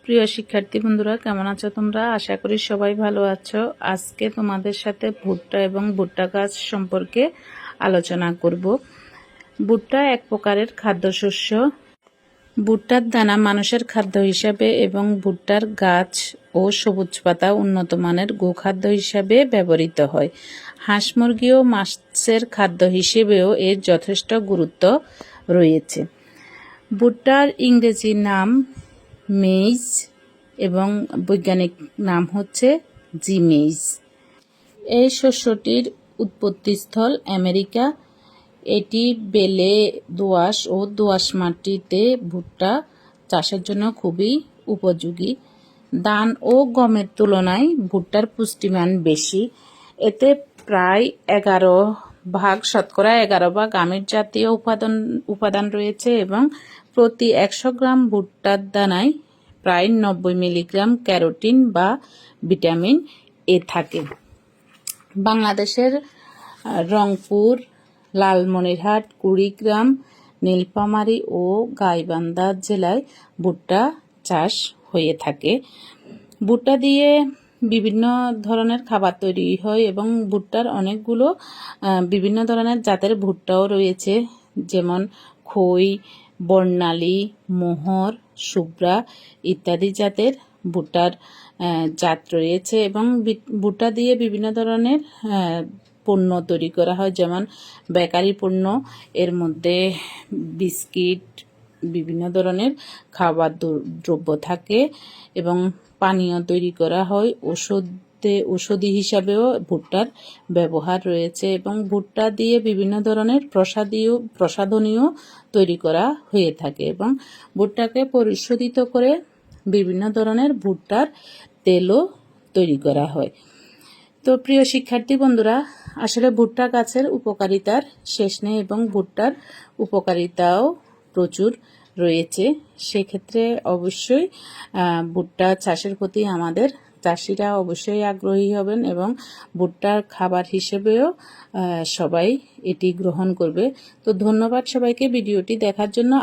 প্রিয় শিক্ষার্থী বন্ধুরা, কেমন আছো তোমরা? আশা করি সবাই ভালো আছো। আজকে তোমাদের সাথে ভুট্টা এবং ভুট্টা গাছ সম্পর্কে আলোচনা করব। ভুট্টা এক প্রকারের খাদ্যশস্য। ভুট্টার দানা মানুষের খাদ্য হিসাবে এবং ভুট্টার গাছ ও সবুজ পাতা উন্নত মানের গোখাদ্য হিসাবে ব্যবহৃত হয়। হাঁস মুরগি ও মাছের খাদ্য হিসেবেও এর যথেষ্ট গুরুত্ব রয়েছে। ভুট্টার ইংরেজি নাম মেইজ এবং বৈজ্ঞানিক নাম হচ্ছে জিমেইজ। এই শস্যটির উৎপত্তিস্থল আমেরিকা। এটি বেলে দোআঁশ ও দোআঁশ মাটিতে ভুট্টা চাষের জন্য খুবই উপযোগী। ধান ও গমের তুলনায় ভুট্টার পুষ্টিমান বেশি। এতে প্রায় 11% আমিষ জাতীয় উপাদান রয়েছে এবং প্রতি 100 গ্রাম ভুট্টার দানায় প্রায় 90 মিলিগ্রাম ক্যারোটিন বা ভিটামিন এ থাকে। বাংলাদেশের রংপুর, লালমনিরহাট, কুড়িগ্রাম, নীলফামারী ও গাইবান্ধা জেলায় ভুট্টা চাষ হয়ে থাকে। ভুট্টা দিয়ে বিভিন্ন ধরনের খাবার তৈরি হয় এবং ভুট্টার অনেকগুলো বিভিন্ন ধরনের জাতের ভুট্টাও রয়েছে, যেমন খই, বর্ণালী, মোহর, শুভ্রা ইত্যাদি জাতের ভুট্টার জাত রয়েছে এবং ভুট্টা দিয়ে বিভিন্ন ধরনের পণ্য তৈরি করা হয়, যেমন বেকারি পণ্য। এর মধ্যে বিস্কিট, বিভিন্ন ধরনের খাবার দ্রব্য থাকে এবং পানীয় তৈরি করা হয়। ঔষধি হিসাবেও ভুট্টার ব্যবহার রয়েছে এবং ভুট্টা দিয়ে বিভিন্ন ধরনের প্রসাধনীয় তৈরি করা হয়ে থাকে এবং ভুট্টাকে পরিশোধিত করে বিভিন্ন ধরনের ভুট্টার তেলও তৈরি করা হয়। তো প্রিয় শিক্ষার্থী বন্ধুরা, আসলে ভুট্টা গাছের উপকারিতার শেষ নেই এবং ভুট্টার উপকারিতাও প্রচুর রয়েছে। সেক্ষেত্রে অবশ্যই ভুট্টা চাষের প্রতি আমাদের চাষিরা অবশ্যই আগ্রহী হবেন এবং ভুট্টার খাবার হিসেবেও সবাই এটি গ্রহণ করবে। তো ধন্যবাদ সবাইকে ভিডিওটি দেখার জন্য।